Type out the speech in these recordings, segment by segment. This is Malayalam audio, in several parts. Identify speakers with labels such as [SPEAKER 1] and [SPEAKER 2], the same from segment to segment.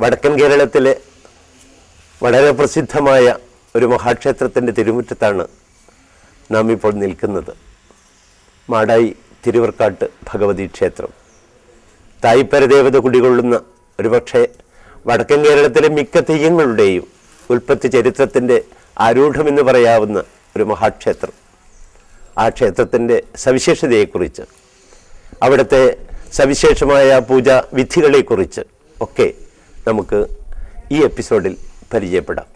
[SPEAKER 1] വടക്കൻ കേരളത്തിലെ വളരെ പ്രസിദ്ധമായ ഒരു മഹാക്ഷേത്രത്തിൻ്റെ തിരുമുറ്റത്താണ് നാം ഇപ്പോൾ നിൽക്കുന്നത്. മാടായി തിരുവർക്കാട്ട് ഭഗവതി ക്ഷേത്രം. തായ്പരദേവത കുടികൊള്ളുന്ന ഒരുപക്ഷെ വടക്കൻ കേരളത്തിലെ മിക്ക തെയ്യങ്ങളുടെയും ഉൽപ്പത്തി ചരിത്രത്തിൻ്റെ ആരൂഢമെന്ന് പറയാവുന്ന ഒരു മഹാക്ഷേത്രം. ആ ക്ഷേത്രത്തിൻ്റെ സവിശേഷതയെക്കുറിച്ച്, അവിടുത്തെ സവിശേഷമായ പൂജാ വിധികളെക്കുറിച്ച് ഒക്കെ നമുക്ക് ഈ എപ്പിസോഡിൽ പരിചയപ്പെടാം.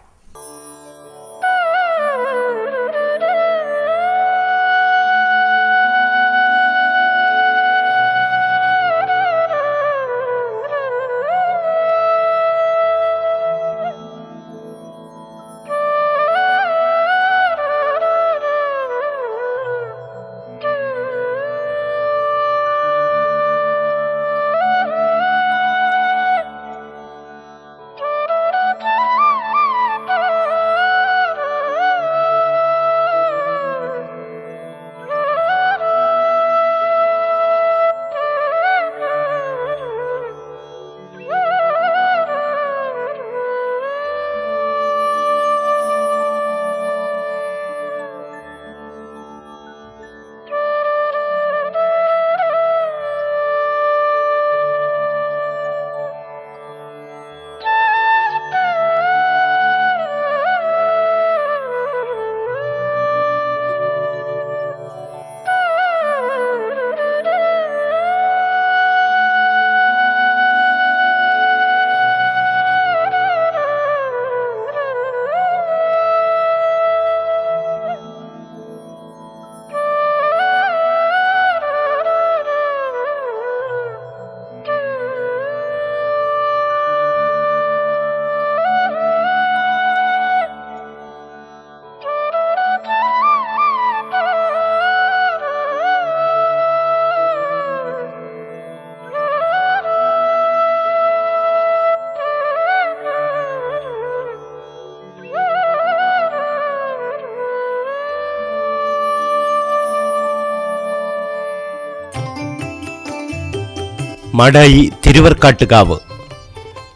[SPEAKER 2] മാടായി തിരുവർക്കാട്ടുകാവ്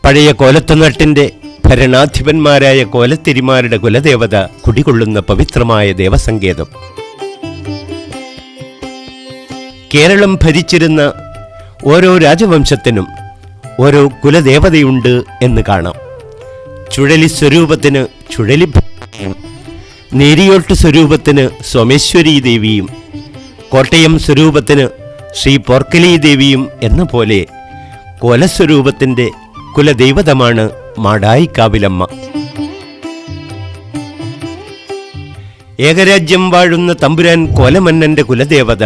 [SPEAKER 2] പഴയ കോലത്തുനാട്ടിൻ്റെ ഭരണാധിപന്മാരായ കോലത്തിരിമാരുടെ കുലദേവത കുടികൊള്ളുന്ന പവിത്രമായ ദേവസങ്കേതം. കേരളം ഭരിച്ചിരുന്ന ഓരോ രാജവംശത്തിനും ഓരോ കുലദേവതയുണ്ട് എന്ന് കാണാം. ചുഴലി സ്വരൂപത്തിന് ചുഴലി, നേരിയോട്ട് സ്വരൂപത്തിന് സോമേശ്വരീ ദേവിയും, കോട്ടയം സ്വരൂപത്തിന് ശ്രീ പോർക്കലീ ദേവിയും എന്ന പോലെ കോലസ്വരൂപത്തിൻ്റെ കുലദൈവതമാണ് മാടായിക്കാവിലമ്മ. ഏകരാജ്യം വാഴുന്ന തമ്പുരാൻ കോലമന്നന്റെ കുലദേവത,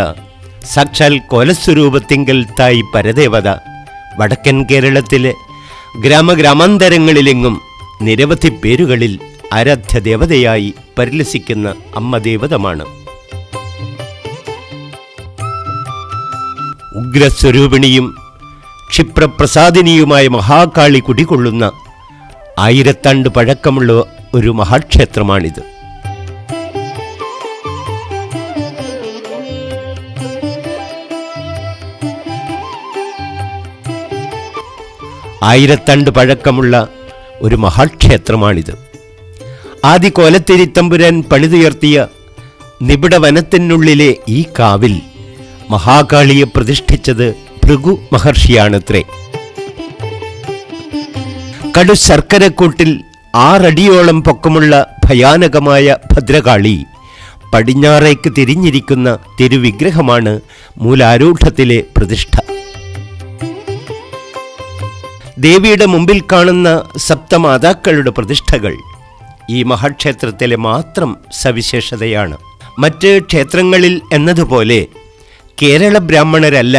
[SPEAKER 2] സാക്ഷാൽ കോലസ്വരൂപത്തിങ്കൽ തായ് പരദേവത. വടക്കൻ കേരളത്തിലെ ഗ്രാമഗ്രാമാന്തരങ്ങളിലെങ്ങും നിരവധി പേരുകളിൽ ആരാധ്യദേവതയായി പരിലസിക്കുന്ന അമ്മദേവതമാണ്. ഉഗ്രസ്വരൂപിണിയും ക്ഷിപ്രപ്രസാദിനിയുമായ മഹാകാളി കുടികൊള്ളുന്ന 1000 ആണ്ട് പഴക്കമുള്ള ഒരു മഹാക്ഷേത്രമാണിത്. ആയിരത്താണ്ട് പഴക്കമുള്ള ഒരു മഹാക്ഷേത്രമാണിത്. ആദി കോലത്തിരിത്തമ്പുരാൻ പണിതുയർത്തിയ നിബിഡ വനത്തിനുള്ളിലെ ഈ കാവിൽ മഹാകാളിയെ പ്രതിഷ്ഠിച്ചത് ഭൃഗു മഹർഷിയാണത്രേ. കടു ശർക്കരക്കൂട്ടിൽ 6 അടിയോളം പൊക്കമുള്ള ഭയാനകമായ ഭദ്രകാളി പടിഞ്ഞാറേക്ക് തിരിഞ്ഞിരിക്കുന്ന തിരുവിഗ്രഹമാണ് മൂലാരൂഢത്തിലെ പ്രതിഷ്ഠ. ദേവിയുടെ മുമ്പിൽ കാണുന്ന സപ്തമാതാക്കളുടെ പ്രതിഷ്ഠകൾ ഈ മഹാക്ഷേത്രത്തിലെ മാത്രം സവിശേഷതയാണ്. മറ്റ് ക്ഷേത്രങ്ങളിൽ എന്നതുപോലെ കേരള ബ്രാഹ്മണരല്ല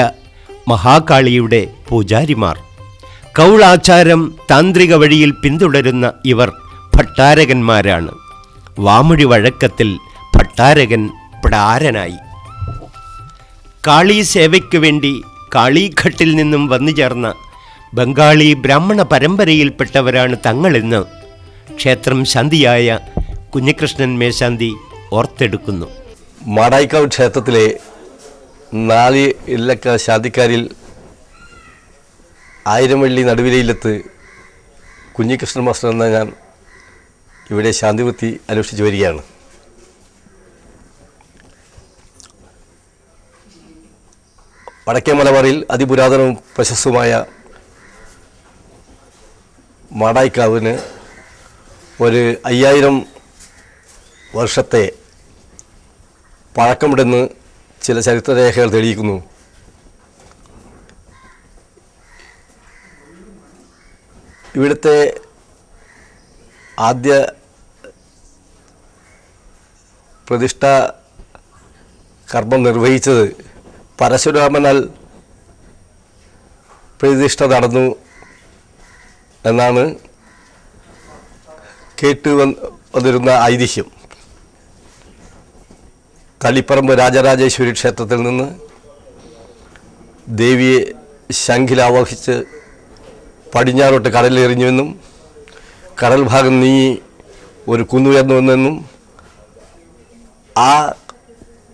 [SPEAKER 2] മഹാകാളിയുടെ പൂജാരിമാർ. കൗളാചാരം താന്ത്രിക വഴിയിൽ പിന്തുടരുന്ന ഇവർ ഭട്ടാരകന്മാരാണ്. വാമൊഴി വഴക്കത്തിൽ ഭട്ടാരകൻ പ്ടാരനായി. കാളി സേവയ്ക്കു വേണ്ടി കാളിഘട്ടിൽ നിന്നും വന്നു ചേർന്ന ബംഗാളി ബ്രാഹ്മണ പരമ്പരയിൽപ്പെട്ടവരാണ് തങ്ങളെന്ന് ക്ഷേത്രം ശാന്തിയായ കുഞ്ഞികൃഷ്ണൻ മേശാന്തി ഓർത്തെടുക്കുന്നു.
[SPEAKER 3] മാടായിക്കാവ് ക്ഷേത്രത്തിലെ 4 ഇല്ലക്ക ശാന്തിക്കാരിൽ 1000 വെള്ളി നടുവിലയിലത്ത് കുഞ്ഞികൃഷ്ണൻ മാസ്റ്റർ എന്ന ഞാൻ ഇവിടെ ശാന്തിവൃത്തി അനുഷ്ഠിച്ചു വരികയാണ്. വടക്കേ മലബാറിൽ അതിപുരാതനവും പ്രശസ്തവുമായ മാടായിക്കാവിന് ഒരു 5000 വർഷത്തെ പഴക്കമുണ്ടെന്ന് ചില ചരിത്രരേഖകൾ തെളിയിക്കുന്നു. ഇവിടുത്തെ ആദ്യ പ്രതിഷ്ഠാ കർമ്മം നിർവഹിച്ചത് പരശുരാമനാൽ പ്രതിഷ്ഠ നടന്നു എന്നാണ് കേട്ട് വന്നിരുന്ന ഐതിഹ്യം. തളിപ്പറമ്പ് രാജരാജേശ്വരി ക്ഷേത്രത്തിൽ നിന്ന് ദേവിയെ ശംഖിലാവഹിച്ച് പടിഞ്ഞാറോട്ട് കടലിലെറിഞ്ഞുവെന്നും കടൽ ഭാഗം നീങ്ങി ഒരു കുന്നുയർന്നുവെന്നും ആ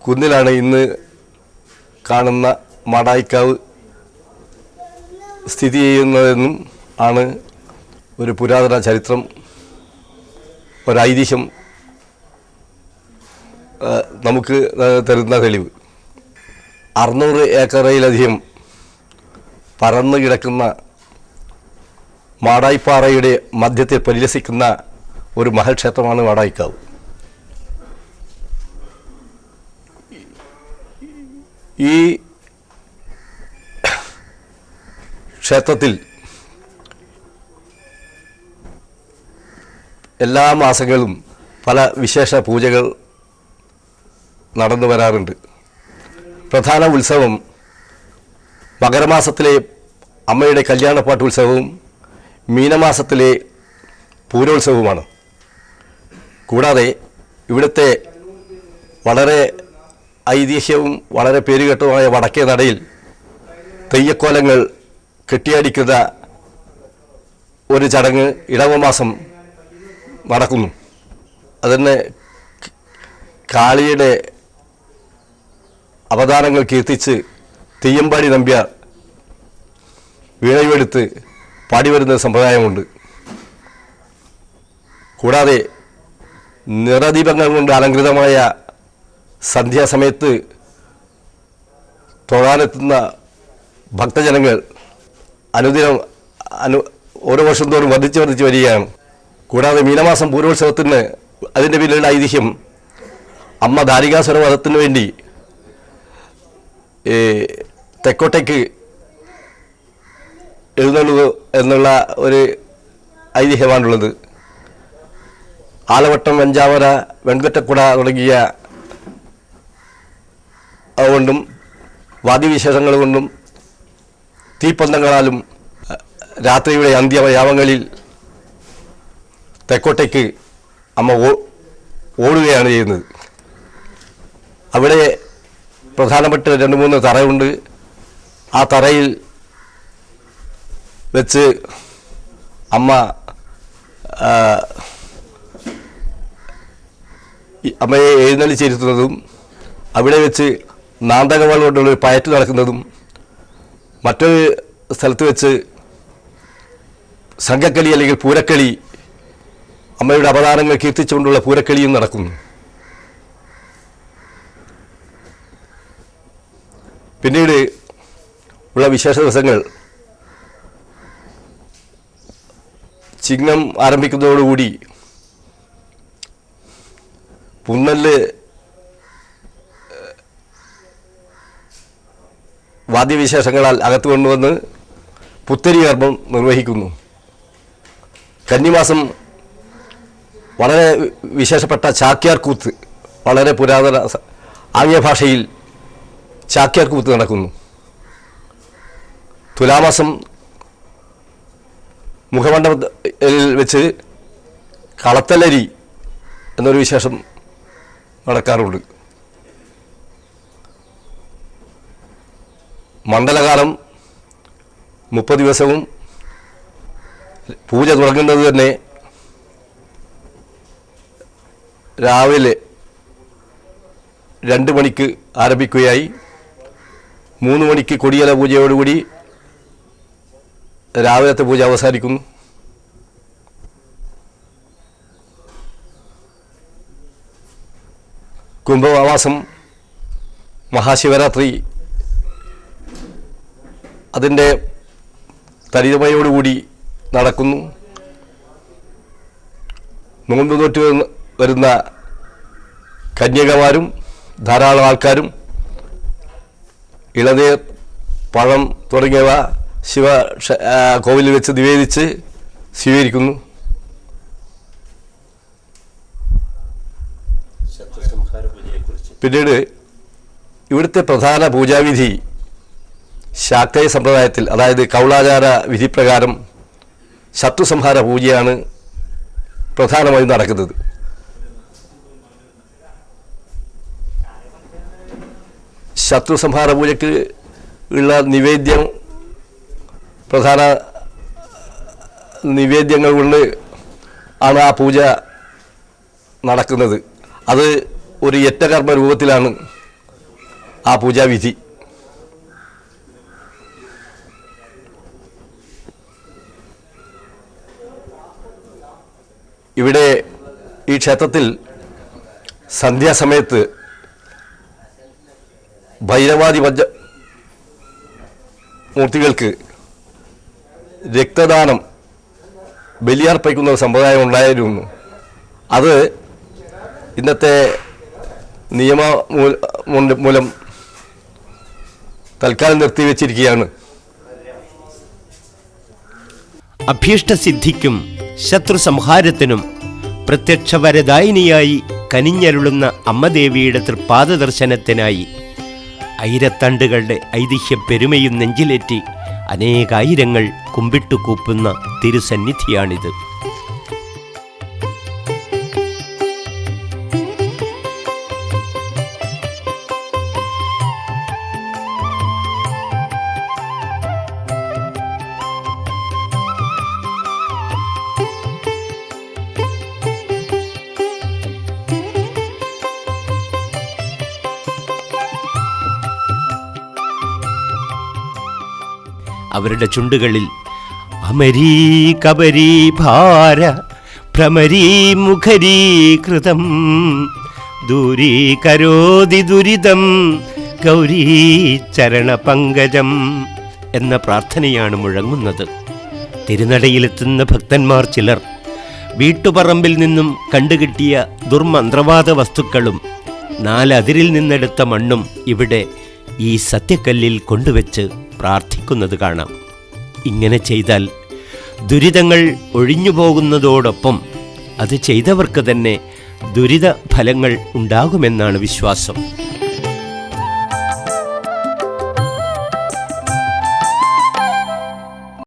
[SPEAKER 3] കുന്നിലാണ് ഇന്ന് കാണുന്ന മാടായിക്കാവ് സ്ഥിതി ചെയ്യുന്നതെന്നും ആണ് ഒരു പുരാതന ചരിത്രം, ഒരൈതിഹ്യം നമുക്ക് തരുന്ന തെളിവ്. 600 ഏക്കറിലധികം പരന്നു കിടക്കുന്ന മാടായിപ്പാറയുടെ മധ്യത്തിൽ പരിലസിക്കുന്ന ഒരു മഹൽക്ഷേത്രമാണ് മാടായിക്കാവ്. ഈ ക്ഷേത്രത്തിൽ എല്ലാ മാസങ്ങളിലും പല വിശേഷ പൂജകൾ നടന്നു വരാറുണ്ട്. പ്രധാന ഉത്സവം മകരമാസത്തിലെ അമ്മയുടെ കല്യാണപ്പാട്ട് ഉത്സവവും മീനമാസത്തിലെ പൂരോത്സവവുമാണ്. കൂടാതെ ഇവിടുത്തെ വളരെ ഐതിഹ്യവും വളരെ പേരുകേട്ടതുമായ വടക്കേ നടയിൽ തെയ്യക്കോലങ്ങൾ കെട്ടിയടിക്കുന്ന ഒരു ചടങ്ങ് ഇടവമാസം നടക്കുന്നു. അതിന് കാളിയുടെ അവതാരങ്ങൾ കീർത്തിച്ച് തെയ്യമ്പാടി നമ്പ്യാർ വീണയുമെടുത്ത് പാടിവരുന്ന സമ്പ്രദായമുണ്ട്. കൂടാതെ നിറദീപങ്ങൾ കൊണ്ട് അലങ്കൃതമായ സന്ധ്യാസമയത്ത് തൊഴാനെത്തുന്ന ഭക്തജനങ്ങൾ അനുദിനം ഓരോ വർഷം തോറും വർദ്ധിച്ചു വരികയാണ്. കൂടാതെ മീനമാസം പൂരോത്സവത്തിന് അതിൻ്റെ പിന്നിലുള്ള ഐതിഹ്യം അമ്മ ദാരികാസുര വധത്തിന് വേണ്ടി തെക്കോട്ടേക്ക് എഴുന്നള്ളുക എന്നുള്ള ഒരു ഐതിഹ്യമാണുള്ളത്. ആലവട്ടം, വെഞ്ചാവര, വെൺകൊറ്റക്കുട തുടങ്ങിയ അതുകൊണ്ടും വാദ്യവിശേഷങ്ങൾ കൊണ്ടും തീപ്പന്തങ്ങളാലും രാത്രിയുടെ അന്ത്യയാമങ്ങളിൽ തെക്കോട്ടേക്ക് അമ്മ ഓടുകയാണ് ചെയ്യുന്നത്. അവിടെ പ്രധാനപ്പെട്ട 2-3 തറയുണ്ട്. ആ തറയിൽ വെച്ച് അമ്മ അമ്മയെ എഴുന്നള്ളിച്ചിരുത്തുന്നതും അവിടെ വെച്ച് നാന്തകവൾ കൊണ്ടുള്ള പയറ്റ് നടക്കുന്നതും മറ്റൊരു സ്ഥലത്ത് വെച്ച് സംഘക്കളി അല്ലെങ്കിൽ പൂരക്കളി, അമ്മയുടെ അവതാരങ്ങൾ കീർത്തിച്ചുകൊണ്ടുള്ള പൂരക്കളിയും നടക്കുന്നു. പിന്നീട് ഉള്ള വിശേഷ ദിവസങ്ങൾ ചിങ്ങം ആരംഭിക്കുന്നതോടുകൂടി പുന്നല് വാദ്യവിശേഷങ്ങളാൽ അകത്തു കൊണ്ടുവന്ന് പുത്തരി കർമ്മം നിർവഹിക്കുന്നു. കന്നിമാസം വളരെ വിശേഷപ്പെട്ട ചാക്യാർ കൂത്ത്, വളരെ പുരാതന ആംഗ്യ ഭാഷയിൽ ചാക്യാർ കൂത്ത് നടക്കുന്നു. തുലാമാസം മുഖമണ്ഡപത്തിൽ വെച്ച് കളത്തലരി എന്നൊരു വിശേഷം നടക്കാറുണ്ട്. മണ്ഡലകാലം 30 ദിവസവും പൂജ തുടങ്ങുന്നത് തന്നെ രാവിലെ 2 മണിക്ക് ആരംഭിക്കുകയായി 3 മണിക്ക് കൊടിയല പൂജയോടുകൂടി രാവിലത്തെ പൂജ അവസാനിക്കുന്നു. കുംഭമാസം മഹാശിവരാത്രി അതിൻ്റെ തരിതമയോടുകൂടി നടക്കുന്നു. നോമ്പ് നോറ്റ് വരുന്ന കന്യകമാരും ധാരാളം ആൾക്കാരും ഇളനീർ, പഴം തുടങ്ങിയവ ശിവ കോവിലിൽ വെച്ച് നിവേദിച്ച് സ്വീകരിക്കുന്നു. പിന്നീട് ഇവിടുത്തെ പ്രധാന പൂജാവിധി ശാക്തേയ സമ്പ്രദായത്തിൽ, അതായത് കൗളാചാര വിധിപ്രകാരം ശത്രുസംഹാര പൂജയാണ് പ്രധാനമായും നടക്കുന്നത്. ശത്രുസംഹാര പൂജയ്ക്ക് ഉള്ള പ്രധാന നിവേദ്യങ്ങൾ കൊണ്ട് ആണ് ആ പൂജ നടക്കുന്നത്. അത് ഒരു യജ്ഞകർമ്മ രൂപത്തിലാണ് ആ പൂജാവിധി. ഇവിടെ ഈ ക്ഷേത്രത്തിൽ സന്ധ്യാസമയത്ത് ഭൈരവാദി മൂർത്തികൾക്ക് രക്തദാനം, ബലിയർപ്പിക്കുന്ന സമ്പ്രദായം ഉണ്ടായിരുന്നു. അത് ഇന്നത്തെ നിയമ മൂലം തൽക്കാലം നിർത്തിവെച്ചിരിക്കുകയാണ്.
[SPEAKER 2] അഭീഷ്ടസിദ്ധിക്കും ശത്രുസംഹാരത്തിനും പ്രത്യക്ഷവരദായിനിയായി കനിഞ്ഞരുളുന്ന അമ്മദേവിയുടെ തൃപ്പാദ ദർശനത്തിനായി ആയിരത്തണ്ടുകളുടെ ഐതിഹ്യ പെരുമയും നെഞ്ചിലേറ്റി അനേകായിരങ്ങൾ കുമ്പിട്ടു കൂപ്പുന്ന തിരുസന്നിധിയാണിത്. അവരുടെ ചുണ്ടുകളിൽ അമരീ കബരീ ഭാര ഭ്രമരീ മുഖരീ കൃതം ദൂരീകരോതി ദുരിതം ഗൗരീ ചരണപങ്കജം എന്ന പ്രാർത്ഥനയാണ് മുഴങ്ങുന്നത്. തിരുനടയിലെത്തുന്ന ഭക്തന്മാർ ചിലർ വീട്ടുപറമ്പിൽ നിന്നും കണ്ടുകിട്ടിയ ദുർമന്ത്രവാദ വസ്തുക്കളും 4 അതിരിൽ നിന്നെടുത്ത മണ്ണും ഇവിടെ ഈ സത്യക്കല്ലിൽ കൊണ്ടുവച്ച് പ്രാർത്ഥിക്കുന്നത് കാണാം. ഇങ്ങനെ ചെയ്താൽ ദുരിതങ്ങൾ ഒഴിഞ്ഞു പോകുന്നതോടൊപ്പം അത് ചെയ്തവർക്ക് തന്നെ ദുരിത ഫലങ്ങൾ ഉണ്ടാകുമെന്നാണ് വിശ്വാസം.